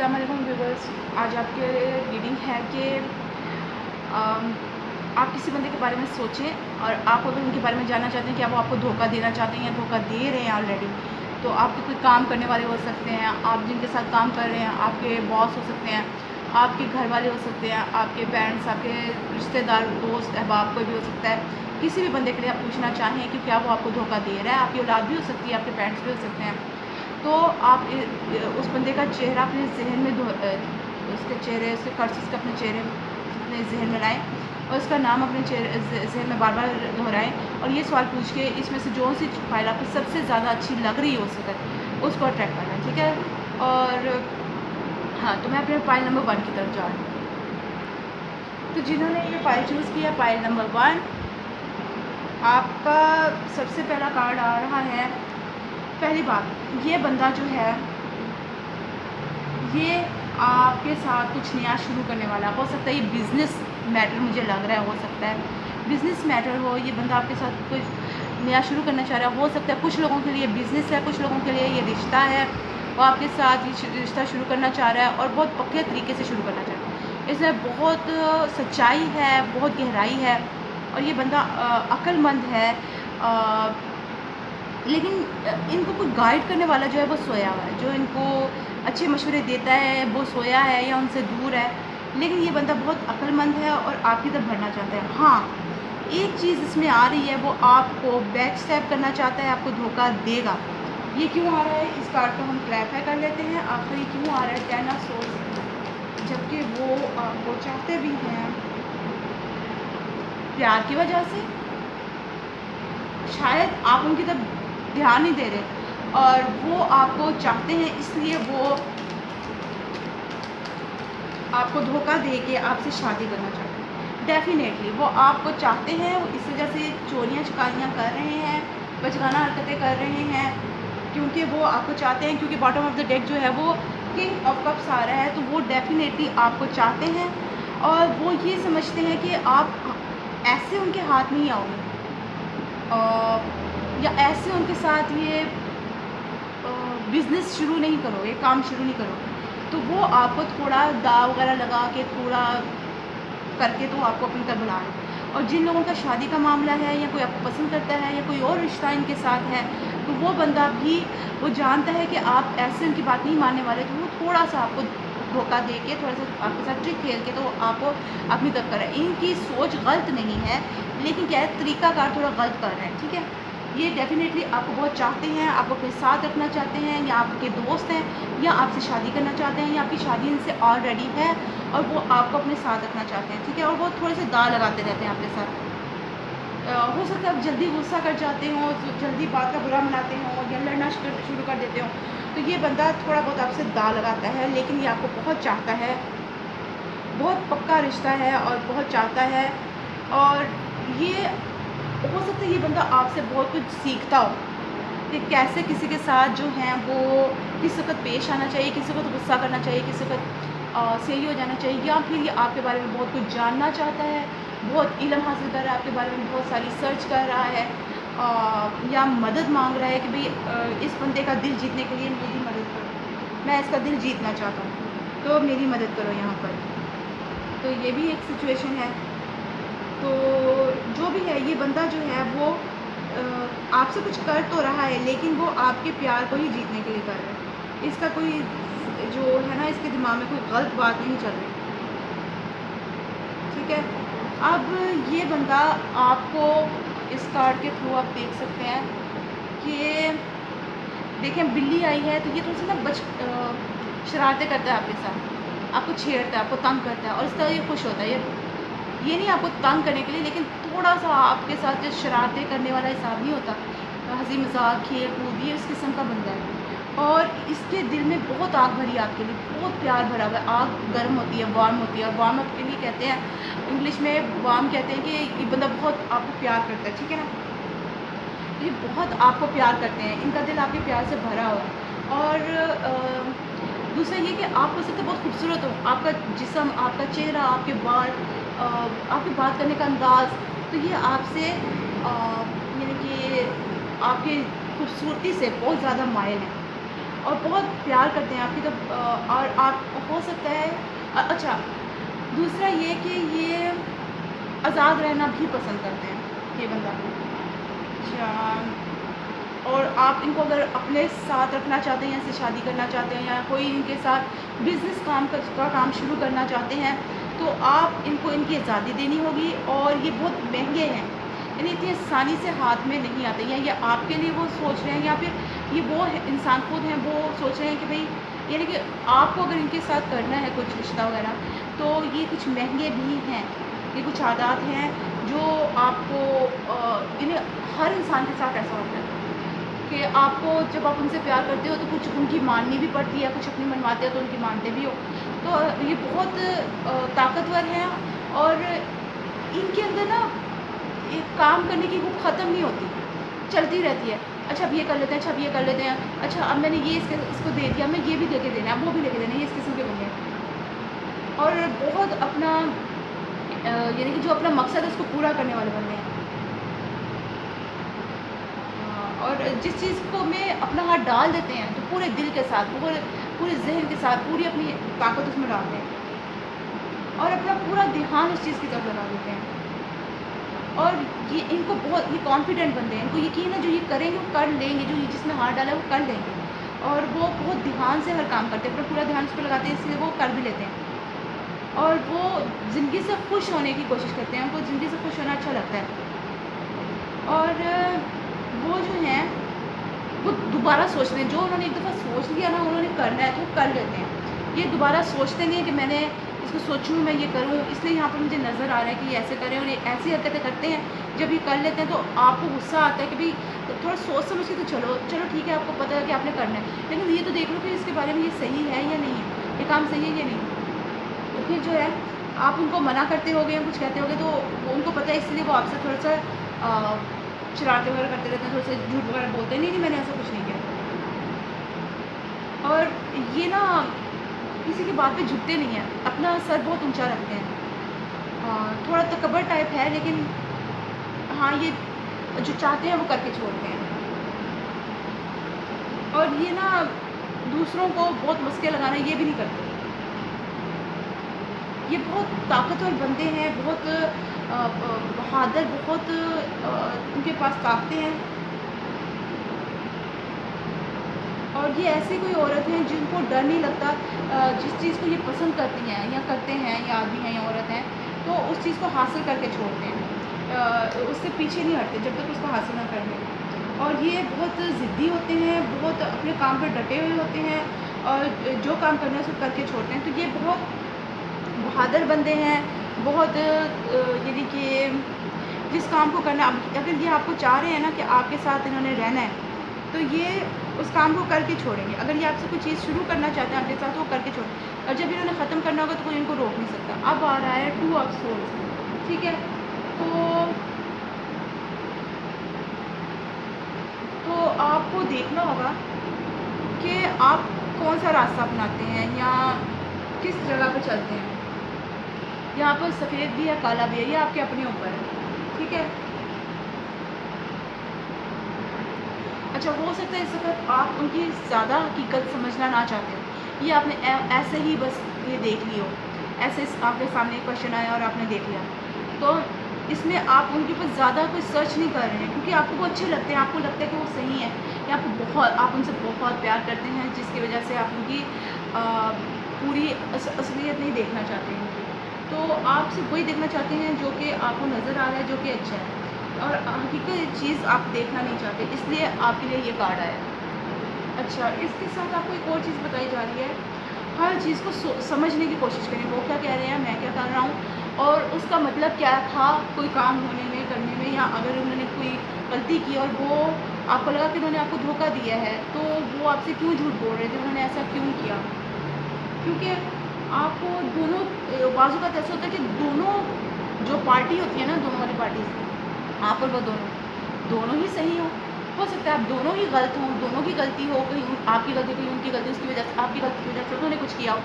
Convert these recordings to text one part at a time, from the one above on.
अस्सलाम वालेकुम व्यूअर्स। आज आपके रीडिंग है कि आप किसी बंदे के बारे में सोचें और आप अगर उनके बारे में जानना चाहते हैं कि वो आपको धोखा देना चाहते हैं या धोखा दे रहे हैं ऑलरेडी, तो आपके कोई काम करने वाले हो सकते हैं, आप जिनके साथ काम कर रहे हैं, आपके बॉस हो सकते हैं, आपके घर वाले हो सकते हैं, आपके पेरेंट्स, आपके रिश्तेदार, दोस्त, अहबाब, कोई भी हो सकता है। किसी भी बंदे के लिए आप पूछना चाहें कि क्या वो आपको धोखा दे रहा है। आपकी औलाद भी हो सकती है, आपके पेरेंट्स भी हो सकते हैं। तो आप उस बंदे का चेहरा अपने जहन में उसके चेहरे, उसके कर्सेस का अपने चेहरे अपने जहन में लाएँ और उसका नाम अपने जहन में बार बार दोहराएँ और ये सवाल पूछ के इसमें से जो सी फाइल आपको सबसे ज़्यादा अच्छी लग रही हो सके उसको अट्रैक्ट करना है, ठीक है। और हाँ, तो मैं अपने फाइल नंबर 1 की तरफ जा रही हूँ। तो जिन्होंने ये फाइल चूज़ किया, फाइल नंबर 1, आपका सबसे पहला कार्ड आ रहा है। पहली बात, ये बंदा जो है ये आपके साथ कुछ नया शुरू करने वाला हो सकता है। ये बिज़नेस मैटर मुझे लग रहा है, हो सकता है बिज़नेस मैटर हो। ये बंदा आपके साथ कुछ नया शुरू करना चाह रहा है, हो सकता है कुछ लोगों के लिए बिज़नेस है, कुछ लोगों के लिए ये रिश्ता है। वो आपके साथ ये रिश्ता शुरू करना चाह रहा है और बहुत पक्के तरीके से शुरू करना चाह रहा है। इसमें बहुत सच्चाई है, बहुत गहराई है और ये बंदा अक्लमंद है। लेकिन इनको कोई गाइड करने वाला जो है वो सोया हुआ है, जो इनको अच्छे मशवरे देता है वो सोया है या उनसे दूर है। लेकिन ये बंदा बहुत अक्लमंद है और आपकी तरफ बढ़ना चाहता है। हाँ, एक चीज़ इसमें आ रही है, वो आपको बैक स्टेप करना चाहता है, आपको धोखा देगा। ये क्यों आ रहा है, इस कार्ड को हम क्लैरिफाई कर लेते हैं। आखिर ये क्यों आ रहा है 10 ऑफ सोर्स, जबकि वो आपको चाहते भी हैं प्यार की वजह से। शायद आप उनकी तरफ ध्यान नहीं दे रहे और वो आपको चाहते हैं, इसलिए वो आपको धोखा दे के आपसे शादी करना चाहते हैं। डेफिनेटली वो आपको चाहते हैं, वो इस वजह से चोरियाँ चकारियाँ कर रहे हैं, बचकाना हरकतें कर रहे हैं, क्योंकि वो आपको चाहते हैं। क्योंकि बॉटम ऑफ द डेक जो है वो किंग ऑफ कप्स आ रहा है, तो वो डेफिनेटली आपको चाहते हैं और वो ये समझते हैं कि आप ऐसे उनके हाथ नहीं आओगे या ऐसे उनके साथ ये बिज़नेस शुरू नहीं करोगे, काम शुरू नहीं करोगे। तो वो आपको थोड़ा दाव वगैरह लगा के, थोड़ा करके तो आपको अपनी तरफ बुला रहे हैं। और जिन लोगों का शादी का मामला है या कोई आपको पसंद करता है या कोई और रिश्ता इनके साथ है, तो वो बंदा भी वो जानता है कि आप ऐसे उनकी बात नहीं मानने वाले, तो वो थोड़ा-सा आपको धोखा दे के, थोड़ा-सा आपके साथ ट्रिक खेल के तो आपको अपनी तरफ कर रहा है। इनकी सोच गलत नहीं है, लेकिन क्या है, तरीकाकार थोड़ा गलत कर रहे हैं, ठीक है। ये डेफ़िनेटली आपको बहुत चाहते हैं, आपको अपने साथ रखना चाहते हैं, या आपके दोस्त हैं, या आपसे शादी करना चाहते हैं, या आपकी शादी इनसे ऑलरेडी है और वो आपको अपने साथ रखना चाहते हैं, ठीक है। और वो थोड़े से दाव लगाते रहते हैं आपके साथ। हो सकता है आप जल्दी गुस्सा कर जाते हो, जल्दी बात का बुरा मनाते हो या लड़ना शुरू कर देते हो, तो ये बंदा थोड़ा बहुत आपसे दाव लगाता है, लेकिन ये आपको बहुत चाहता है, बहुत पक्का रिश्ता है और बहुत चाहता है। और ये हो सकता है ये बंदा आपसे बहुत कुछ सीखता हो कि कैसे किसी के साथ जो है वो किस वक़्त पेश आना चाहिए, किस वक़्त गुस्सा करना चाहिए, किस वक़्त सही हो जाना चाहिए, या फिर ये आपके बारे में बहुत कुछ जानना चाहता है, बहुत इल्म हासिल कर रहा है आपके बारे में, बहुत सारी सर्च कर रहा है, या मदद मांग रहा है कि भाई इस बंदे का दिल जीतने के लिए मेरी मदद करो, मैं इसका दिल जीतना चाहता हूँ, तो मेरी मदद करो यहाँ पर। तो ये भी एक सिचुएशन है। तो जो भी है, ये बंदा जो है वो आपसे कुछ कर तो रहा है, लेकिन वो आपके प्यार को ही जीतने के लिए कर रहा है। इसका कोई जो है ना, इसके दिमाग में कोई गलत बात नहीं चल रही, ठीक है। अब ये बंदा आपको इस कार्ड के थ्रू आप देख सकते हैं कि देखें, बिल्ली आई है तो ये थोड़ी सी ना शरारतें करता है आपके साथ, आपको छेड़ता है, आपको तंग करता है और इसका ये खुश होता है। ये नहीं आपको तंग करने के लिए, लेकिन थोड़ा-सा आपके साथ जो शरारतें करने वाला हिसाब नहीं होता, हँसी मज़ाक, खेल-कूद, ये इस किस्म का बंदा है। और इसके दिल में बहुत आग भरी है आपके लिए, बहुत प्यार भरा हुआ है। आग गर्म होती है, वार्म होती है। वार्म अप के लिए कहते हैं, इंग्लिश में वार्म कहते हैं कि ये बंदा बहुत आपको प्यार करता है, ठीक है ना? ये बहुत आपको प्यार करते हैं, इनका दिल आपके प्यार से भरा हुआ है। और दूसरा ये कि आप हो सकते बहुत खूबसूरत हो, आपका जिस्म, आपका चेहरा, आपके बाल, आपकी बात करने का अंदाज़, तो ये आपसे यानी कि आपकी खूबसूरती से बहुत ज़्यादा मायल हैं। और बहुत प्यार करते हैं आपकी, तब और आप हो सकता है अच्छा, दूसरा ये कि ये आज़ाद रहना भी पसंद करते हैं ये बंदा। अच्छा, और आप इनको अगर अपने साथ रखना चाहते हैं या इनसे शादी करना चाहते हैं या कोई इनके साथ बिज़नेस का काम शुरू करना चाहते हैं, तो आप इनको इनकी आज़ादी देनी होगी, और ये बहुत महंगे हैं, यानी इतनी आसानी से हाथ में नहीं आते, या ये आपके लिए वो सोच रहे हैं, या फिर ये वो इंसान खुद हैं वो सोच रहे हैं कि भाई, यानी कि आपको अगर इनके साथ करना है कुछ रिश्ता वगैरह, तो ये कुछ महंगे भी हैं। ये कुछ आदात हैं जो आपको इन्हें हर इंसान के साथ ऐसा होता है कि आपको जब आप उनसे प्यार करते हो तो कुछ उनकी माननी भी पड़ती है, कुछ अपनी मनवाते हो तो उनकी मानते भी हो। तो ये बहुत ताकतवर हैं, और इनके अंदर ना एक काम करने की वो ख़त्म नहीं होती, चलती रहती है। अच्छा अब ये कर लेते हैं, अच्छा अब ये कर लेते हैं, अच्छा अब मैंने ये इसको दे दिया, मैं ये भी लेके देना है, वो भी लेके देना है, ये इस किस्म के बंदे हैं। और बहुत अपना यानी कि जो अपना मकसद है उसको पूरा करने वाले बंदे हैं। और जिस चीज़ को में अपना हाथ डाल देते हैं तो पूरे दिल के साथ, पूरे ज़हन के साथ, पूरी अपनी ताकत उसमें डालते हैं और अपना पूरा ध्यान उस चीज़ की तरफ लगा देते हैं। और ये इनको बहुत, ये कॉन्फिडेंट बंदे हैं, इनको यकीन है जो ये करेंगे वो कर लेंगे, जो ये जिसमें हाथ डाला है वो कर लेंगे। और वो बहुत ध्यान से हर काम करते हैं, अपना पूरा ध्यान उस पर लगाते हैं, इसलिए वो कर भी लेते हैं। और वो ज़िंदगी से खुश होने की कोशिश करते हैं, उनको ज़िंदगी से खुश होना अच्छा लगता है। और वो जो हैं वो दोबारा सोचते हैं, जो उन्होंने एक दफ़ा सोच लिया ना उन्होंने करना है तो वो कर लेते हैं। ये दोबारा सोचते नहीं है कि मैंने इसको सोचूँ, मैं ये करूँ, इसलिए यहाँ पर मुझे नज़र आ रहा है कि ये ऐसे करें, और ये ऐसी हरकतें करते हैं। जब ये कर लेते हैं तो आपको गुस्सा आता है कि भाई थोड़ा सोच समझ के तो चलो ठीक है, आपको पता है कि आपने करना है, लेकिन ये तो देख लो कि इसके बारे में ये सही है या नहीं है, ये काम सही है या नहीं। तो फिर जो है आप उनको मना करते होगे या कुछ कहते होगे, तो उनको पता है, इसलिए वो आपसे थोड़ा सा शरारतें वगैरह करते रहते हैं, थोड़ा सा झूठ वगैरह बोलते हैं, नहीं मैंने ऐसा कुछ नहीं किया। और ये ना किसी की बात पे झुकते नहीं हैं, अपना सर बहुत ऊंचा रखते हैं, थोड़ा तकबर टाइप है, लेकिन हाँ ये जो चाहते हैं वो करके छोड़ते हैं। और ये ना दूसरों को बहुत मस्के लगाना ये भी नहीं करते। ये बहुत ताकतवर बंदे हैं, बहुत बहादुर, बहुत उनके पास ताकतें हैं। और ये ऐसी कोई औरत हैं जिनको डर नहीं लगता, जिस चीज़ को ये पसंद करती हैं या करते हैं, या आदमी हैं या औरत हैं, तो उस चीज़ को हासिल करके छोड़ते हैं, उससे पीछे नहीं हटते जब तक उसको हासिल ना कर लें। और ये बहुत ज़िद्दी होते हैं, बहुत अपने काम पर डटे हुए होते हैं, और जो काम करना है उसको करके छोड़ते हैं। तो ये बहुत बहादुर बंदे हैं, बहुत यानी कि जिस काम को करना, अगर ये आपको चाह रहे हैं ना कि आपके साथ इन्होंने रहना है, तो ये उस काम को करके छोड़ेंगे। अगर ये आपसे कोई चीज़ शुरू करना चाहते हैं आपके साथ, तो वो करके छोड़ें, और जब इन्होंने ख़त्म करना होगा तो कोई इनको रोक नहीं सकता। अब आ रहा है 2 ऑफ सोर्स, ठीक है। तो आपको देखना होगा कि आप कौन सा रास्ता अपनाते हैं या किस जगह पर चलते हैं। यहाँ पर सफ़ेद भी है, काला भी है, ये आपके अपने ऊपर है, ठीक है। अच्छा, हो सकता है इस वक्त आप उनकी ज़्यादा हकीकत समझना ना चाहते हो, ये आपने ऐसे ही बस ये देख ली हो, ऐसे आपके सामने एक क्वेश्चन आया और आपने देख लिया, तो इसमें आप उनके ऊपर ज़्यादा कोई सर्च नहीं कर रहे हैं, क्योंकि आपको वो अच्छे लगते हैं, आपको लगता है कि वो सही है, या आप उनसे बहुत प्यार करते हैं, जिसकी वजह से आप उनकी पूरी असलियत नहीं देखना चाहते हैं। तो आप सिर्फ वही देखना चाहते हैं जो कि आपको नज़र आ रहा है, जो कि अच्छा है, और हकीकत चीज़ आप देखना नहीं चाहते, इसलिए आपके लिए ये कार्ड आया। अच्छा, इसके साथ आपको एक और चीज़ बताई जा रही है, हर चीज़ को समझने की कोशिश करें, वो क्या कह रहे हैं, मैं क्या कर रहा हूँ, और उसका मतलब क्या था कोई काम होने में, करने में, या अगर उन्होंने कोई गलती की और वो आपको लगा कि उन्होंने आपको धोखा दिया है, तो वो आपसे क्यों झूठ बोल रहे थे, उन्होंने ऐसा क्यों किया। क्योंकि आपको दोनों बाजू का ऐसा होता है कि दोनों जो पार्टी होती है ना, दोनों वाली पार्टी, आप और वो दोनों ही सही हो सकता है आप दोनों ही गलत हों, दोनों की गलती हो, कहीं आपकी गलती, कहीं उनकी गलती, उसकी वजह से, आपकी गलती की वजह से उन्होंने कुछ किया हो,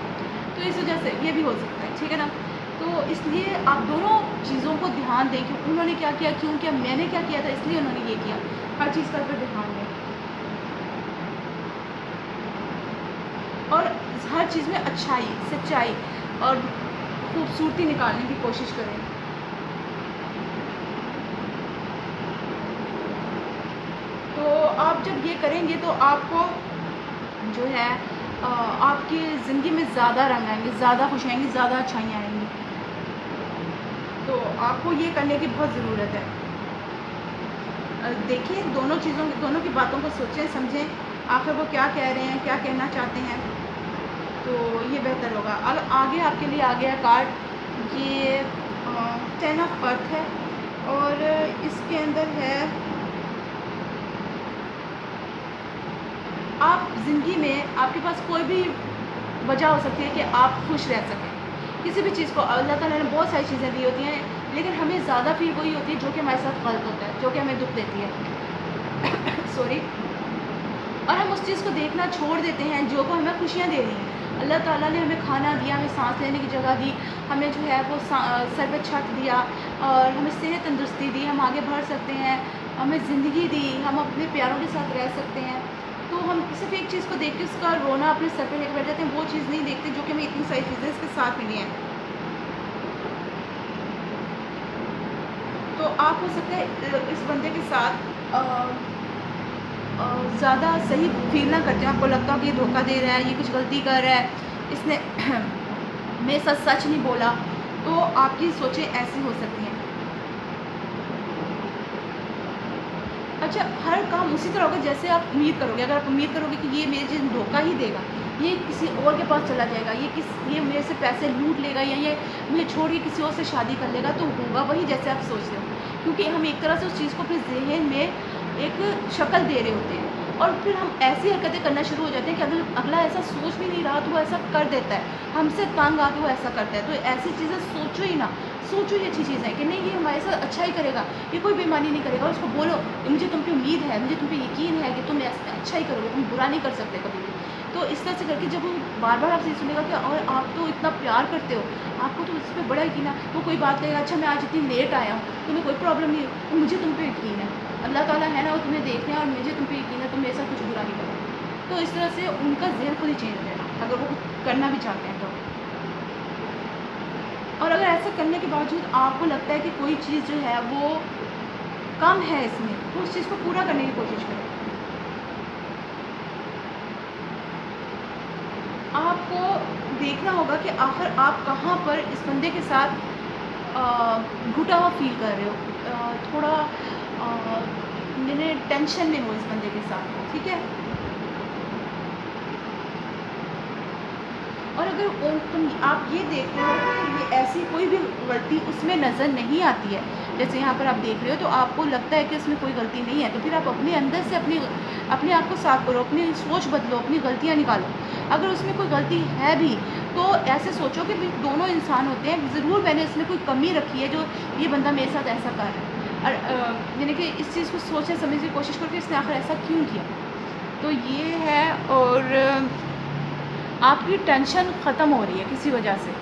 तो इस वजह से ये भी हो सकता है, ठीक है ना। तो इसलिए आप दोनों चीज़ों को ध्यान दें कि उन्होंने क्या किया, क्यों किया, मैंने क्या किया था इसलिए उन्होंने ये किया, हर चीज़ का ध्यान दें। हर चीज़ में अच्छाई, सच्चाई और खूबसूरती निकालने की कोशिश करें। तो आप जब ये करेंगे तो आपको जो है आपकी ज़िंदगी में ज़्यादा रंग आएँगे, ज़्यादा खुशियाँ आएँगी, ज़्यादा अच्छाइयाँ आएँगी। तो आपको ये करने की बहुत ज़रूरत है। देखिए दोनों की बातों को सोचें, समझें, आखिर वो क्या कह रहे हैं, क्या कहना चाहते हैं, तो ये बेहतर होगा। अब आगे आपके लिए आ गया कार्ड, ये 10 ऑफ अर्थ है और इसके अंदर है आप ज़िंदगी में आपके पास कोई भी वजह हो सकती है कि आप खुश रह सकें। किसी भी चीज़ को अल्लाह ताला ने बहुत सारी चीज़ें दी होती हैं, लेकिन हमें ज़्यादा फ़ील वही होती है जो कि हमारे साथ गलत होता है, जो कि हमें दुःख देती है। सॉरी। और हम उस चीज़ को देखना छोड़ देते हैं जो को हमें खुशियाँ दे रही हैं। अल्लाह ताला ने हमें खाना दिया, हमें सांस लेने की जगह दी, हमें जो है वो सर पे छत दिया और हमें सेहत तंदुरुस्ती दी, हम आगे बढ़ सकते हैं, हमें ज़िंदगी दी, हम अपने प्यारों के साथ रह सकते हैं। तो हम सिर्फ एक चीज़ को देख के उसका रोना अपने सर पे लेके बैठ जाते हैं, वो चीज़ नहीं देखते जो कि हमें इतनी सारी चीज़ें इसके साथ मिली हैं। तो आप हो सकता है इस बंदे के साथ ज़्यादा सही फ़ील ना करते हो, आपको लगता हो कि ये धोखा दे रहा है, ये कुछ गलती कर रहा है, इसने मेरे साथ सच नहीं बोला, तो आपकी सोचें ऐसी हो सकती हैं। अच्छा, हर काम उसी तरह होगा जैसे आप उम्मीद करोगे। अगर आप उम्मीद करोगे कि ये मेरे जैसे धोखा ही देगा, ये किसी और के पास चला जाएगा, ये मेरे से पैसे लूट लेगा या ये मुझे छोड़ के किसी और से शादी कर लेगा, तो होगा वही जैसे आप सोचते हो। क्योंकि हम एक तरह से उस चीज़ को अपने ज़हन में एक शक्ल दे रहे होते हैं और फिर हम ऐसी हरकतें करना शुरू हो जाते हैं कि अगर अगला ऐसा सोच भी नहीं रहा तो वो ऐसा कर देता है। हमसे तंग आके वो ऐसा करता है। तो ऐसी चीज़ें सोचो ही ना। सोचो ये अच्छी चीज़ है कि नहीं, ये हमारे साथ अच्छा ही करेगा, ये कोई बेईमानी नहीं करेगा। और उसको बोलो मुझे तुम पे उम्मीद है, मुझे तुम पे यकीन है कि तुम अच्छा ही करोगे, तुम बुरा नहीं कर सकते कभी भी। तो इस तरह से करके जब वो बार-बार आपसे ये सुनेगा कि और आप तो इतना प्यार करते हो, आपको तो इस पे बड़ा यकीन है, वो कोई बात कहेगा, अच्छा मैं आज इतनी लेट आया हूँ, तुम्हें कोई प्रॉब्लम नहीं है, तो मुझे तुम पे यकीन है। अल्लाह ताला है ना, वो तुम्हें देख रहे हैं और मुझे तुम पे यकीन है, तुम मेरे साथ कुछ बुरा नहीं करोगे। तो इस तरह से उनका ज़हन खुद ही चेंज हो जाएगा, अगर वो कुछ करना भी चाहते हैं तो। और अगर ऐसा करने के बावजूद आपको लगता है कि कोई चीज़ जो है वो कम है इसमें, तो उस चीज़ को पूरा करने की कोशिश करें। आपको देखना होगा कि आखिर आप कहाँ पर इस बंदे के साथ घुटा हुआ फ़ील कर रहे हो। थोड़ा टेंशन में हो इस बंदे के साथ, ठीक है? और अगर तुम आप ये देख रहे हो कि ये ऐसी कोई भी गलती उसमें नज़र नहीं आती है, जैसे यहाँ पर आप देख रहे हो, तो आपको लगता है कि उसमें कोई गलती नहीं है, तो फिर आप अपने अंदर से अपने आप को साफ करो, अपनी सोच बदलो, अपनी गलतियाँ निकालो। अगर उसमें कोई गलती है भी, तो ऐसे सोचो कि भाई दोनों इंसान होते हैं, ज़रूर मैंने इसमें कोई कमी रखी है जो ये बंदा मेरे साथ ऐसा कर रहा है। और यानी कि इस चीज़ को सोचने समझने की कोशिश करो कि इसने आखिर ऐसा क्यों किया। तो ये है। और आपकी टेंशन ख़त्म हो रही है किसी वजह से,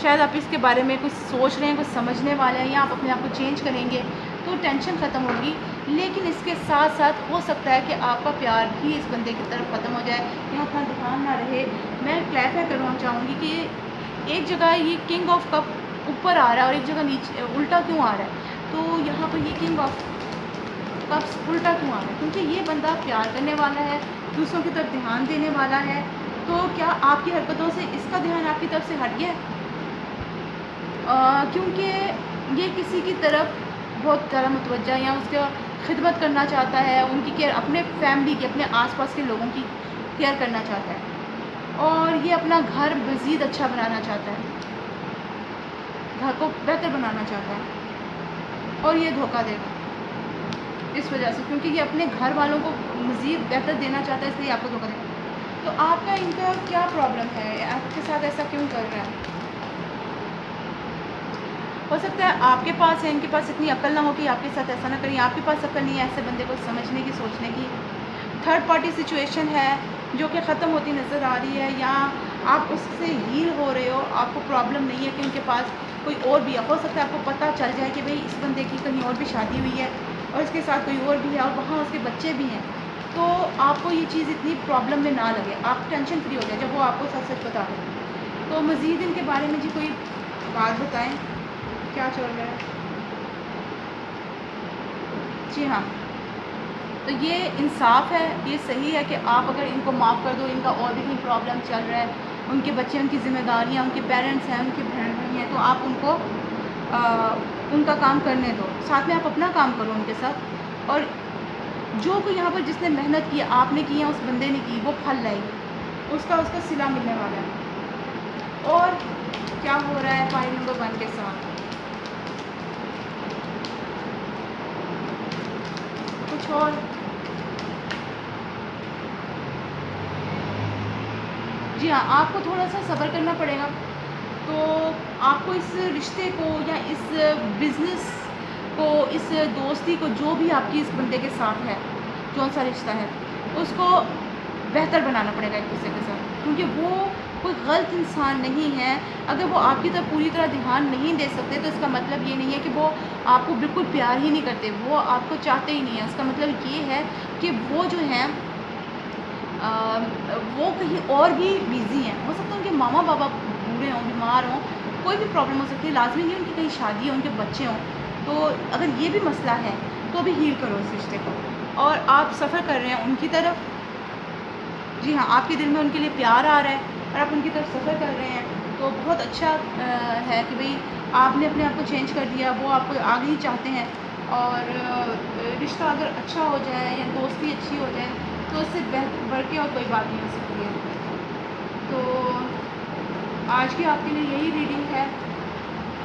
शायद आप इसके बारे में कुछ सोच रहे हैं, कुछ समझने वाले हैं, या आप अपने आप को चेंज करेंगे तो टेंशन ख़त्म होगी। लेकिन इसके साथ साथ हो सकता है कि आपका प्यार भी इस बंदे की तरफ ख़त्म हो जाए या उतना ध्यान ना रहे। मैं क्लैरिफाई करना चाहूँगी कि एक जगह ये किंग ऑफ कप ऊपर आ रहा है और एक जगह नीचे उल्टा क्यों आ रहा है। तो यहाँ पर ये किंग ऑफ कप्स उल्टा क्यों आ रहा है, क्योंकि ये बंदा प्यार करने वाला है, दूसरों की तरफ ध्यान देने वाला है। तो क्या आपकी हरकतों से इसका ध्यान आपकी तरफ से हट गया है? क्योंकि ये किसी की तरफ बहुत ज़्यादा मुतवज्जा या उसका खिदमत करना चाहता है, उनकी केयर, अपने फैमिली की, अपने आसपास के लोगों की केयर करना चाहता है और ये अपना घर मज़ीद अच्छा बनाना चाहता है, घर को बेहतर बनाना चाहता है और ये धोखा देगा इस वजह से, क्योंकि ये अपने घर वालों को मज़ीद बेहतर देना चाहता है, इसलिए आपको धोखा देगा। तो आपका इनका क्या प्रॉब्लम है, आपके साथ ऐसा क्यों कर रहा है? हो सकता है आपके पास है, इनके पास इतनी अक्ल ना हो कि आपके साथ ऐसा ना करें, आपके पास अक्ल नहीं है ऐसे बंदे को समझने की, सोचने की। थर्ड पार्टी सिचुएशन है जो कि ख़त्म होती नज़र आ रही है, या आप उससे हील हो रहे हो, आपको प्रॉब्लम नहीं है कि उनके पास कोई और भी है। हो सकता है आपको पता चल जाए कि भाई इस बंदे की कहीं और भी शादी हुई है और इसके साथ कोई और भी है और वहाँ उसके बच्चे भी हैं। तो आपको ये चीज़ इतनी प्रॉब्लम में ना लगे, आप टेंशन फ्री हो जाए जब वो आपको सच सच बता दें। तो मज़ीद इनके बारे में जी कोई बात बताएं, क्या चल रहा है? जी हाँ, तो ये इंसाफ है, ये सही है कि आप अगर इनको माफ़ कर दो, इनका और भी कोई प्रॉब्लम चल रहा है, उनके बच्चे, उनकी ज़िम्मेदारियाँ, उनके पेरेंट्स हैं, उनके बहन भाई हैं, तो आप उनको उनका काम करने दो, साथ में आप अपना काम करो उनके साथ। और जो कोई यहाँ पर जिसने मेहनत की, आपने की या उस बंदे ने की, वो फल लाएगी, उसका उसका सिला मिलने वाला है। और क्या हो रहा है फाइल नंबर 1 के साथ, कुछ और? जी हाँ, आपको थोड़ा सा सब्र करना पड़ेगा। तो आपको इस रिश्ते को या इस बिज़नेस को, इस दोस्ती को, जो भी आपकी इस बंदे के साथ है, कौन सा रिश्ता है, उसको बेहतर बनाना पड़ेगा एक दूसरे के साथ, क्योंकि वो कोई गलत इंसान नहीं है। अगर वो आपकी तरफ पूरी तरह ध्यान नहीं दे सकते तो इसका मतलब ये नहीं है कि वो आपको बिल्कुल प्यार ही नहीं करते, वो आपको चाहते ही नहीं है। इसका मतलब ये है कि वो जो है वो कहीं और भी बिज़ी हैं। हो सकता है उनके मामा पापा बूढ़े हों, बीमार हों, कोई भी प्रॉब्लम हो सकती है, लाज़मी नहीं उनकी कहीं शादी है, उनके बच्चे हों। तो अगर ये भी मसला है तो अभी हील करो इस रिश्ते को। और आप सफ़र कर रहे हैं उनकी तरफ, जी हाँ, आपके दिल में उनके लिए प्यार आ रहा है और आप उनकी तरफ सफ़र कर रहे हैं, तो बहुत अच्छा है कि भाई आपने अपने आप को चेंज कर दिया, वो आपको आगे ही चाहते हैं। और रिश्ता अगर अच्छा हो जाए या दोस्ती अच्छी हो जाए तो इससे बढ़ के और कोई बात नहीं हो सकती है। तो आज की आपके लिए यही रीडिंग है।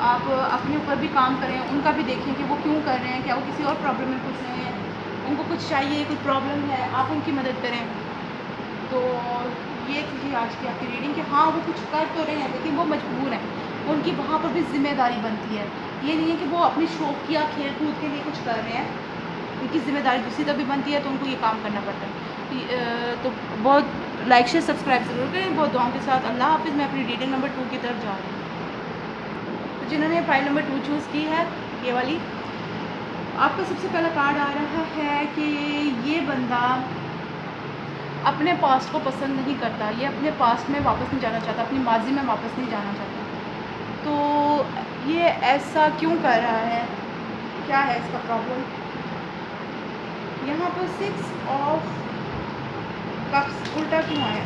आप अपने ऊपर भी काम करें, उनका भी देखें कि वो क्यों कर रहे हैं, क्या वो किसी और प्रॉब्लम में फंस रहे हैं, उनको कुछ चाहिए, कुछ प्रॉब्लम है, आप उनकी मदद करें। तो ये थी आज की आपकी रीडिंग कि हाँ, वो कुछ कर तो रहे हैं लेकिन वो मजबूर हैं, उनकी वहाँ पर भी ज़िम्मेदारी बनती है। ये नहीं है कि वो अपनी शौक या खेल कूद के लिए कुछ कर रहे हैं, उनकी ज़िम्मेदारी दूसरी तरफ भी बनती है, तो उनको ये काम करना पड़ता है। तो बहुत लाइक शेयर सब्सक्राइब ज़रूर करें। बहुत दुआओं के साथ अल्लाह हाफ़िज़। मैं अपनी रीडिंग नंबर 2 की तरफ जा रही हूँ। तो जिन्होंने फाइल नंबर 2 चूज़ की है, ये वाली, आपका सबसे पहला कार्ड आ रहा है कि ये बंदा अपने पास्ट को पसंद नहीं करता, ये अपने पास्ट में वापस नहीं जाना चाहता, अपनी माज़ी में वापस नहीं जाना चाहता। तो ये ऐसा क्यों कर रहा है, क्या है इसका प्रॉब्लम? यहाँ पर 6 ऑफ कप्स उल्टा क्यों आया?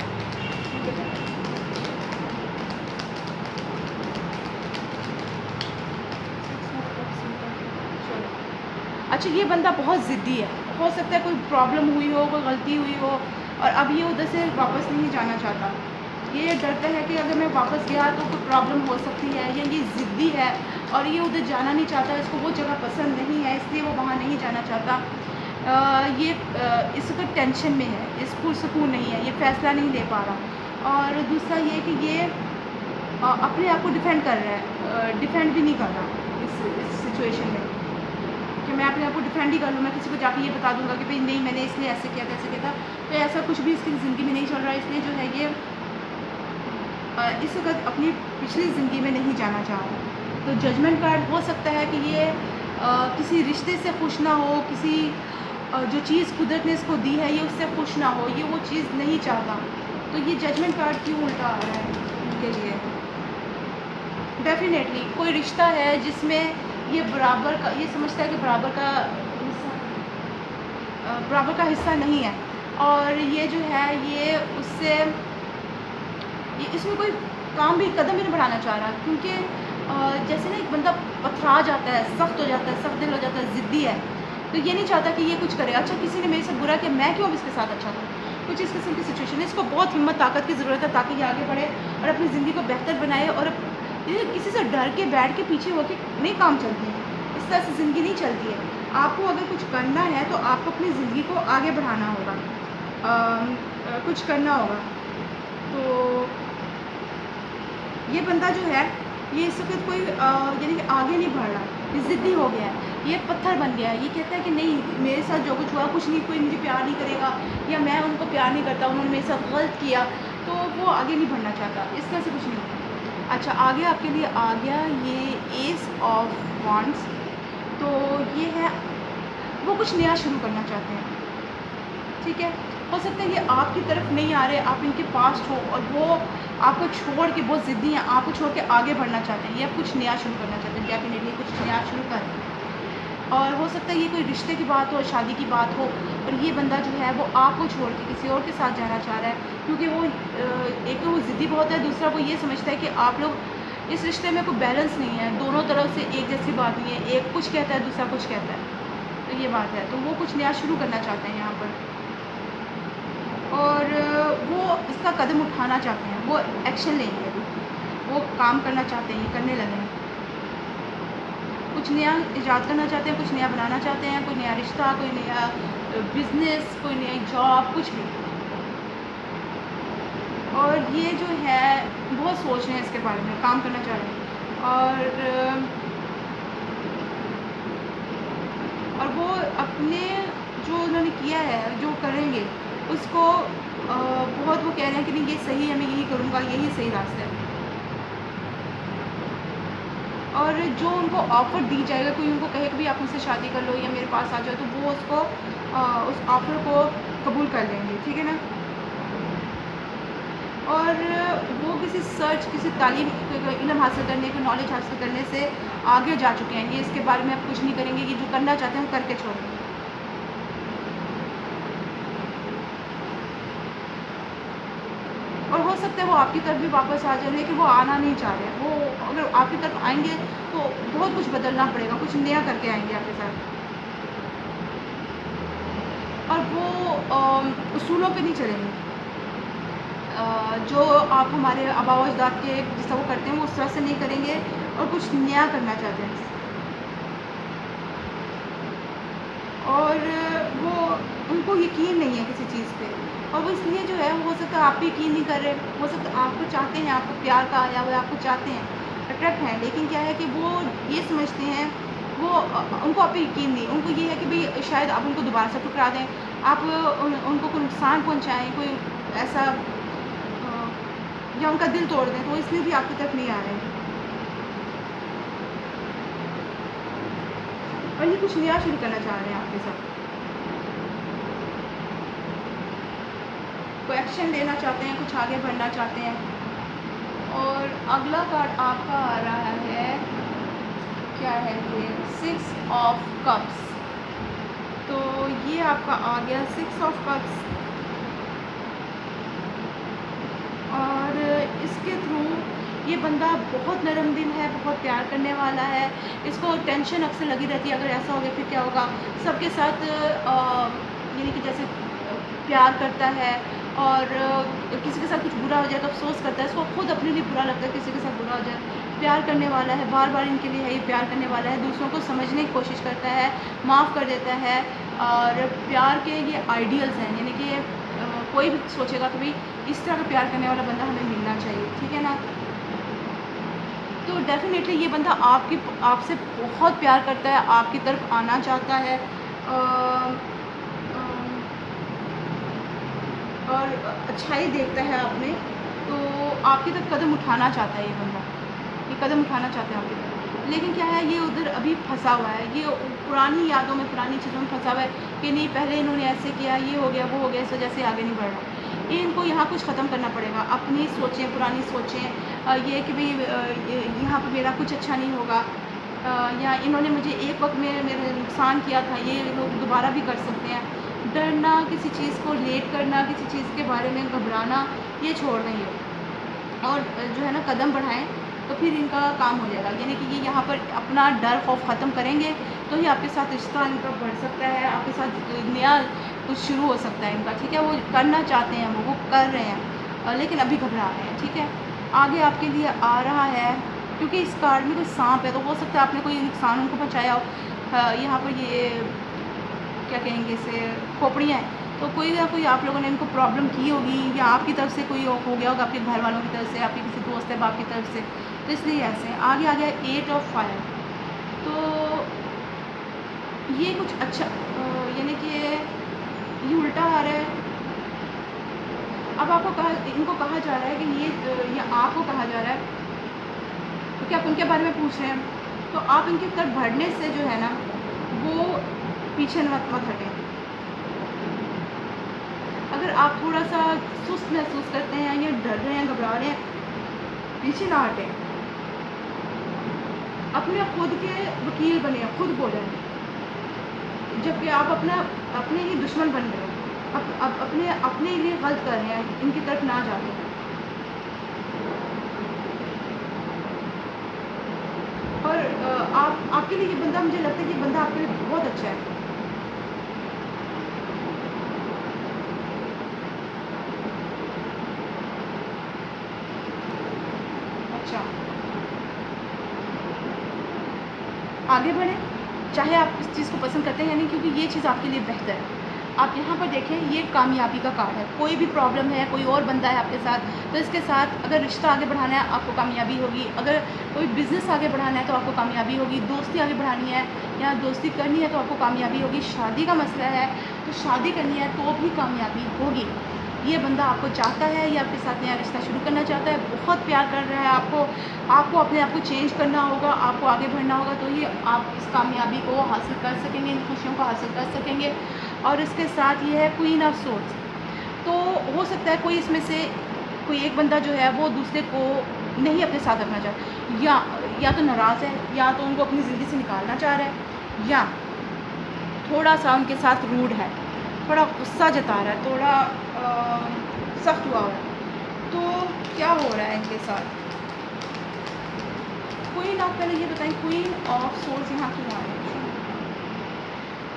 अच्छा, ये बंदा बहुत ज़िद्दी है, हो सकता है कोई प्रॉब्लम हुई हो, कोई गलती हुई हो और अब ये उधर से वापस नहीं जाना चाहता। ये डरता है कि अगर मैं वापस गया तो कोई प्रॉब्लम हो सकती है, या ये ज़िद्दी है और ये उधर जाना नहीं चाहता, इसको वो जगह पसंद नहीं है, इसलिए वो वहाँ नहीं जाना चाहता। इसको टेंशन में है, इसको सुकून नहीं है, ये फ़ैसला नहीं ले पा रहा। और दूसरा ये कि ये अपने आप को डिफेंड कर रहा है, डिफेंड भी नहीं कर रहा इस सिचुएशन में कि मैं अपने आप को डिफेंड ही कर लूँ, मैं किसी को जाके ये बता दूँगा कि भाई नहीं, मैंने इसलिए ऐसे किया था, ऐसे किया था। तो ऐसा कुछ भी इसकी ज़िंदगी में नहीं चल रहा है, इसलिए जो है ये इस वक्त अपनी पिछली ज़िंदगी में नहीं जाना चाह रहा। तो जजमेंट कार्ड हो सकता है कि ये किसी रिश्ते से खुश ना हो, किसी जो चीज़ कुदरत ने इसको दी है ये उससे खुश ना हो, ये वो चीज़ नहीं चाहता। तो ये जजमेंट कार्ड क्यों उल्टा आ रहा है उनके लिए? डेफिनेटली कोई रिश्ता है जिसमें ये बराबर का, ये समझता है कि बराबर का हिस्सा नहीं है, और ये जो है ये उससे, ये इसमें कोई काम भी, कदम भी नहीं बढ़ाना चाह रहा, क्योंकि जैसे ना एक बंदा पथरा जाता है, सख्त हो जाता है, सख्त दिल हो जाता है, ज़िद्दी है, तो ये नहीं चाहता कि ये कुछ करे। अच्छा, किसी ने मेरे से बुरा किया, मैं क्यों अब इसके साथ अच्छा करूँ? कुछ इस किस्म की सिचुएशन है। इसको बहुत हिम्मत ताकत की ज़रूरत है ताकि ये आगे बढ़े और अपनी ज़िंदगी को बेहतर बनाए। और ये किसी से डर के बैठ के पीछे होके नहीं काम चलती है, इस तरह से ज़िंदगी नहीं चलती है। आपको अगर कुछ करना है तो आपको अपनी ज़िंदगी को आगे बढ़ाना होगा, कुछ करना होगा। तो ये बंदा जो है ये इस वक्त कोई यानी कि आगे नहीं बढ़ रहा, ये ज़िद्दी हो गया है, ये पत्थर बन गया है। ये कहता है कि नहीं, मेरे साथ जो कुछ हुआ, कुछ नहीं, कोई मुझे प्यार नहीं करेगा या मैं उनको प्यार नहीं करता, उन्होंने मेरे साथ गलत किया, तो वो आगे नहीं बढ़ना चाहता। इस तरह से कुछ नहीं होता। अच्छा, आगे आपके लिए आ गया ये एस ऑफ वॉन्ड्स। तो ये है वो कुछ नया शुरू करना चाहते हैं, ठीक है। हो सकता है ये आपकी तरफ नहीं आ रहे, आप इनके पास हो और वो आपको छोड़ के बहुत ज़िद्दी हैं, आपको छोड़ के आगे बढ़ना चाहते हैं, ये आप कुछ नया शुरू करना चाहते हैं, डेफिनेटली कुछ नया शुरू कर रहे हैं। और हो सकता है ये कोई रिश्ते की बात हो, शादी की बात हो, और ये बंदा जो है वो आपको छोड़ के किसी और के साथ जाना चाह रहा है, क्योंकि वो एक तो वो ज़िद्दी बहुत है, दूसरा वो ये समझता है कि आप लोग इस रिश्ते में कोई बैलेंस नहीं है, दोनों तरफ से एक जैसी बात नहीं है, एक कुछ कहता है दूसरा कुछ कहता है। तो ये बात है, तो वो कुछ नया शुरू करना चाहते हैं यहाँ पर, और वो इसका कदम उठाना चाहते हैं, वो एक्शन लेंगे अभी, वो काम करना चाहते हैं, ये करने लगे हैं, कुछ नया ईजाद करना चाहते हैं, कुछ नया बनाना चाहते हैं, कोई नया रिश्ता, कोई नया बिज़नेस, कोई नई जॉब, कुछ भी। और ये जो है बहुत सोच रहे हैं इसके बारे में, काम करना चाह रहे हैं, और वो अपने जो उन्होंने किया है, जो करेंगे उसको बहुत वो कह रहे हैं कि नहीं ये सही है, मैं यही करूँगा, यही सही रास्ता है। और जो उनको ऑफ़र दी जाएगा, कोई उनको कहे कि भाई आप मुझसे शादी कर लो या मेरे पास आ जाओ, तो वो उसको उस ऑफ़र को कबूल कर लेंगे, ठीक है ना। और वो किसी सर्च, किसी तालीम, इल्म हासिल करने, कोई नॉलेज हासिल करने से आगे जा चुके हैं, ये इसके बारे में अब कुछ नहीं करेंगे, ये जो करना चाहते हैं वो करके छोड़ेंगे। और हो सकता है वो आपकी तरफ भी वापस आ जाए, लेकिन वो आना नहीं चाह रहे हैं, वो अगर आपकी तरफ आएंगे तो बहुत कुछ बदलना पड़ेगा, कुछ नया करके आएंगे आपके साथ, और वो उसूलों पे नहीं चलेंगे, जो आप हमारे आबा व अजदाद के जिस तरह वो करते हैं वो उस तरह से नहीं करेंगे, और कुछ नया करना चाहते हैं। और वो उनको यकीन नहीं है किसी चीज़ पे, और वो इसलिए जो है, हो सकता है आप भी यकीन नहीं कर रहे, हो सकता है आपको चाहते हैं, आपको प्यार का या वो आपको चाहते हैं, अट्रैक्ट हैं, लेकिन क्या है कि वो ये समझते हैं, वो उनको आप पे यकीन नहीं, उनको ये है कि भाई शायद आप उनको दोबारा से ठुकरा दें, आप उनको कोई नुकसान पहुँचाएँ, कोई ऐसा या उनका दिल तोड़ दें, तो वो इसलिए भी आपकी तरफ नहीं आ रहे हैं, और ये कुछ नया शुरू करना चाह रहे हैं आपके साथ, कोई एक्शन लेना चाहते हैं, कुछ आगे बढ़ना चाहते हैं। और अगला कार्ड आपका आ रहा है, क्या है ये, 6 ऑफ कप्स। तो ये आपका आ गया 6 ऑफ कप्स, और इसके थ्रू ये बंदा बहुत नरम दिल है, बहुत प्यार करने वाला है, इसको टेंशन अक्सर लगी रहती है, अगर ऐसा हो गया फिर क्या होगा, सबके साथ यानी कि जैसे प्यार करता है, और किसी के साथ कुछ बुरा हो जाए तो अफसोस करता है, इसको खुद अपने लिए बुरा लगता है किसी के साथ बुरा हो जाए, प्यार करने वाला है, बार बार इनके लिए है, ये प्यार करने वाला है, दूसरों को समझने की कोशिश करता है, माफ़ कर देता है, और प्यार के ये आइडियल्स हैं, यानी कि कोई भी सोचेगा कि भाई इस तरह का प्यार करने वाला बंदा हमें मिलना चाहिए, ठीक है ना। तो डेफ़िनेटली ये बंदा आपसे बहुत प्यार करता है, आपकी तरफ आना चाहता है, और अच्छाई देखता है आप में, तो आपकी तरफ कदम उठाना चाहता है ये बंदा, ये कदम उठाना चाहता है आपकी तरफ, लेकिन क्या है, ये उधर अभी फंसा हुआ है, ये पुरानी यादों में, पुरानी चीज़ों में फंसा हुआ है कि नहीं पहले इन्होंने ऐसे किया, ये हो गया, वो हो गया, इस वजह से आगे नहीं बढ़ रहा। इनको यहाँ कुछ ख़त्म करना पड़ेगा, अपनी सोचें, पुरानी सोचें, ये कि भाई यहाँ पर मेरा कुछ अच्छा नहीं होगा, या इन्होंने मुझे एक वक्त में मेरे नुकसान किया था, ये लोग दोबारा भी कर सकते हैं। डरना, किसी चीज़ को लेट करना, किसी चीज़ के बारे में घबराना, ये छोड़ दें ये, और जो है ना कदम बढ़ाएं, तो फिर इनका काम हो जाएगा, यानी कि ये यहाँ पर अपना डर खौफ ख़त्म करेंगे, तो ही आपके साथ रिश्ता इनका बढ़ सकता है, आपके साथ नया कुछ शुरू हो सकता है इनका, ठीक है। वो करना चाहते हैं, वो कर रहे हैं, लेकिन अभी घबरा रहे हैं, ठीक है। आगे आपके लिए आ रहा है, क्योंकि इस कार्ड में कोई सांप है, तो हो सकता है आपने कोई नुकसान उनको पहुँचाया हो। यहाँ पर ये क्या कहेंगे इसे, खोपड़ियाँ हैं, तो कोई ना कोई आप लोगों ने इनको प्रॉब्लम की होगी, या आपकी तरफ से कोई हो गया होगा, आपके घर वालों की तरफ से, आपके किसी दोस्त है बाप की तरफ से, तो इसलिए ऐसे आगे आ गया 8 ऑफ फायर। तो ये कुछ अच्छा, यानी कि ये उल्टा आ रहा है। अब इनको कहा जा रहा है कि ये आपको कहा जा रहा है, क्योंकि आप उनके बारे में पूछ रहे हैं, तो आप इनकी तरफ बढ़ने से जो है ना, वो पीछे मत हटें, अगर आप थोड़ा सा सुस्त महसूस करते हैं या डर रहे हैं, घबरा रहे हैं, पीछे ना हटें, अपने खुद के वकील बने, खुद बोलें, जबकि आप अपने ही दुश्मन बन रहे हो, अपने लिए गलत कर रहे हैं, इनकी तरफ ना जाके। और आपके लिए ये बंदा, मुझे लगता है कि ये बंदा आपके लिए बहुत अच्छा है। अच्छा, आगे बढ़ें, चाहे आप इस चीज़ को पसंद करते हैं या नहीं, क्योंकि ये चीज़ आपके लिए बेहतर है। आप यहाँ पर देखें, ये कामयाबी का कार्ड है। कोई भी प्रॉब्लम है, कोई और बंदा है आपके साथ, तो इसके साथ अगर रिश्ता आगे बढ़ाना है, आपको कामयाबी होगी। अगर कोई बिज़नेस आगे बढ़ाना है तो आपको कामयाबी होगी। दोस्ती आगे बढ़ानी है या दोस्ती करनी है तो आपको कामयाबी होगी। शादी का मसला है तो शादी करनी है तो भी कामयाबी होगी। ये बंदा आपको चाहता है, ये आपके साथ नया रिश्ता शुरू करना चाहता है, बहुत प्यार कर रहा है आपको अपने आप को चेंज करना होगा, आपको आगे बढ़ना होगा, तो ये आप इस कामयाबी को हासिल कर सकेंगे, इन खुशियों को हासिल कर सकेंगे। और इसके साथ ये है क्वीन ऑफ सोर्ड्स। तो हो सकता है कोई इसमें से कोई एक बंदा जो है वो दूसरे को नहीं अपने साथ रखना चाहता, या तो नाराज़ है, या तो उनको अपनी ज़िंदगी से निकालना चाह रहा है, या थोड़ा सा उनके साथ रूड है, थोड़ा गुस्सा जता रहा है, थोड़ा सख्त हुआ है। तो क्या हो रहा है इनके साथ? क्वीन ऑफ, पहले ये बताएं, क्वीन ऑफ सोर्ड्स यहाँ क्यों आ रही है?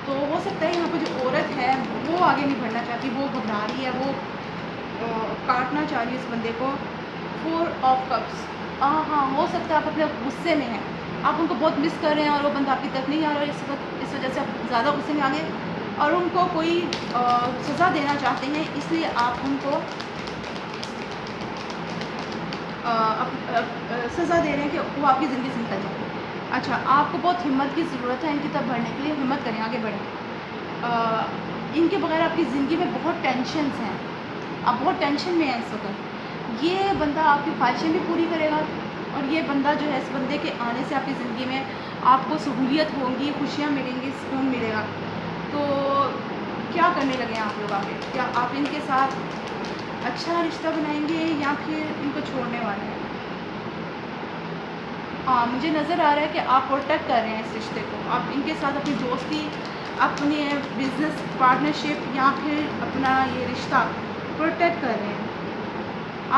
तो हो सकता है यहाँ पर जो औरत है वो आगे नहीं बढ़ना चाहती, वो घबरा रही है, वो काटना चाह रही है इस बंदे को। 4 ऑफ कप्स, हाँ, हो सकता है आप अपने गुस्से में हैं, आप उनको बहुत मिस कर रहे हैं और वो बंदा आपकी तरफ नहीं आ रहा है, इस वजह से आप ज़्यादा गुस्से में आ गए और उनको कोई सज़ा देना चाहते हैं, इसलिए आप उनको सज़ा दे रहे हैं कि वो आपकी ज़िंदगी से निकल जाए। अच्छा, आपको बहुत हिम्मत की ज़रूरत है इनकी तरफ बढ़ने के लिए, हिम्मत करें, आगे बढ़ें। इनके बगैर आपकी ज़िंदगी में बहुत टेंशन्स हैं, आप बहुत टेंशन में हैं इस वक्त। ये बंदा आपकी ख्वाहिशें भी पूरी करेगा और ये बंदा जो है, इस बंदे के आने से आपकी ज़िंदगी में आपको सहूलियत होंगी, खुशियाँ मिलेंगी, सुकून मिलेगा। तो क्या करने लगे हैं आप लोग आगे? क्या आप इनके साथ अच्छा रिश्ता बनाएंगे या फिर इनको छोड़ने वाले हैं? हाँ, मुझे नज़र आ रहा है कि आप प्रोटेक्ट कर रहे हैं इस रिश्ते को, आप इनके साथ अपनी दोस्ती, अपने बिज़नेस पार्टनरशिप या फिर अपना ये रिश्ता प्रोटेक्ट कर रहे हैं।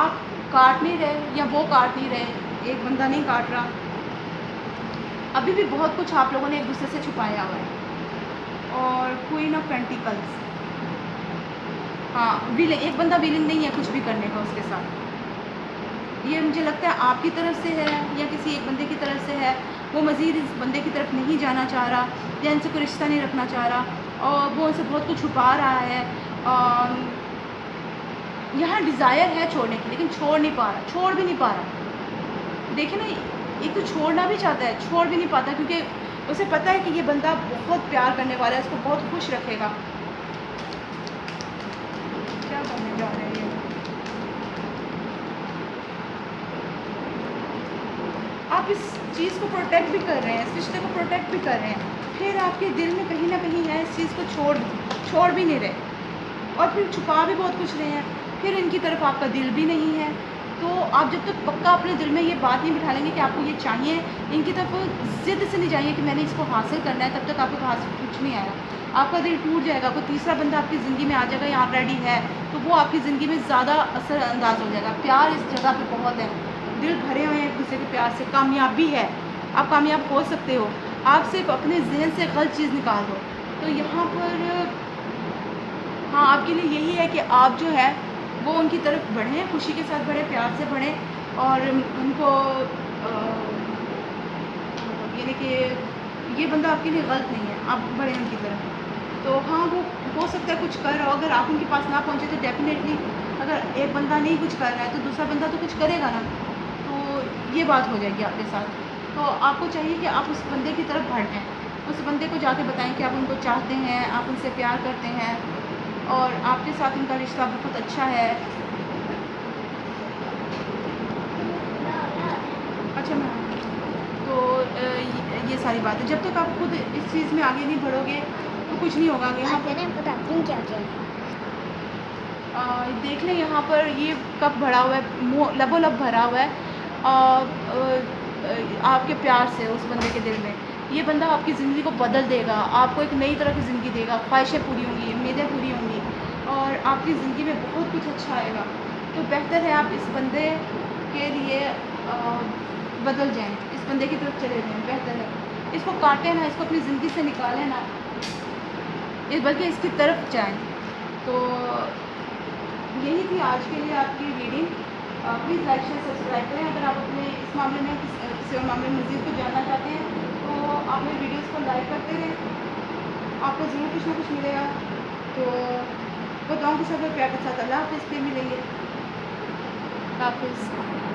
आप काट नहीं रहे या वो काट नहीं रहे, एक बंदा नहीं काट रहा। अभी भी बहुत कुछ आप लोगों ने एक दूसरे से छुपाया हुआ है। और क्वीन ऑफ पेंटिकल्स, हाँ, विलन, एक बंदा विलन नहीं है कुछ भी करने का उसके साथ। ये मुझे लगता है आपकी तरफ से है या किसी एक बंदे की तरफ से है, वो मज़ीद इस बंदे की तरफ नहीं जाना चाह रहा या इनसे कोई रिश्ता नहीं रखना चाह रहा और वो उनसे बहुत कुछ छुपा रहा है। यहाँ डिज़ायर है छोड़ने की, लेकिन छोड़ नहीं पा रहा, छोड़ भी नहीं पा रहा। देखिए ना, एक तो छोड़ना भी चाहता है, छोड़ भी नहीं पाता, क्योंकि उसे पता है कि ये बंदा बहुत प्यार करने वाला है, उसको बहुत खुश रखेगा। क्या करने जा रहे हैं ये? आप इस चीज़ को प्रोटेक्ट भी कर रहे हैं, इस रिश्ते को प्रोटेक्ट भी कर रहे हैं, फिर आपके दिल में कहीं ना कहीं है इस चीज़ को छोड़ भी नहीं रहे और फिर छुपा भी बहुत कुछ रहे हैं, फिर इनकी तरफ आपका दिल भी नहीं है। तो आप जब तक पक्का अपने दिल में ये बात नहीं बिठा लेंगे कि आपको ये चाहिए, इनकी तरफ ज़िद से नहीं जाइए कि मैंने इसको हासिल करना है, तब तक आपके पास कुछ नहीं आएगा, आपका दिल टूट जाएगा। कोई तीसरा बंदा आपकी ज़िंदगी में आ जाएगा या ऑलरेडी है, तो वो आपकी ज़िंदगी में ज़्यादा असरअंदाज हो जाएगा। प्यार इस जगह पे बहुत है, दिल भरे हुए हैं एक दूसरे के प्यार से, कामयाबी है, आप कामयाब हो सकते हो, आप सिर्फ अपने जहन से गलत चीज़ निकाल दो। तो यहाँ पर हाँ, आपके लिए यही है कि आप जो है वो उनकी तरफ बढ़ें, खुशी के साथ बढ़ें, प्यार से बढ़ें और उनको यानी कि ये बंदा आपके लिए गलत नहीं है, आप बढ़ें उनकी तरफ। तो हाँ, वो हो सकता है कुछ कर रहा हो, अगर आप उनके पास ना पहुँचे तो डेफिनेटली अगर एक बंदा नहीं कुछ कर रहा है तो दूसरा बंदा तो कुछ करेगा ना, तो ये बात हो जाएगी आपके साथ। तो आपको चाहिए कि आप उस बंदे की तरफ बढ़ें, उस बंदे को जाके बताएं कि आप उनको चाहते हैं, आप उनसे प्यार करते हैं और आपके साथ उनका रिश्ता बहुत अच्छा है। अच्छा मैम, तो ये सारी बातें जब तक आप खुद इस चीज़ में आगे नहीं बढ़ोगे तो कुछ नहीं होगा आगे। हाँ, बताती हूँ क्या क्या। देख लें यहाँ पर ये कप भरा हुआ है, मुँह लबोलब भरा हुआ है आपके प्यार से उस बंदे के दिल में। ये बंदा आपकी ज़िंदगी को बदल देगा, आपको एक नई तरह की ज़िंदगी देगा, ख्वाहिशें पूरी होंगी, उम्मीदें पूरी होंगी और आपकी ज़िंदगी में बहुत कुछ अच्छा आएगा। तो बेहतर है आप इस बंदे के लिए बदल जाएँ, इस बंदे की तरफ चले जाएँ, बेहतर है। इसको काटें ना, इसको अपनी ज़िंदगी से निकालें ना, बल्कि इसकी तरफ जाएँ। तो यही थी आज के लिए आपकी reading. Please like share subscribe करें। अगर आप अपने इस मामले में किसी और मामले में मज़ीद कुछ जानना चाहते हैं तो आप मेरी वीडियोज़ को लाइक करते रहें, आपको ज़रूर कुछ ना कुछ मिलेगा। तो बताऊँ कि सब प्यार के साथ अल्लाह हाफ़िज़, फिर मिलेंगे। हाफ़िज़।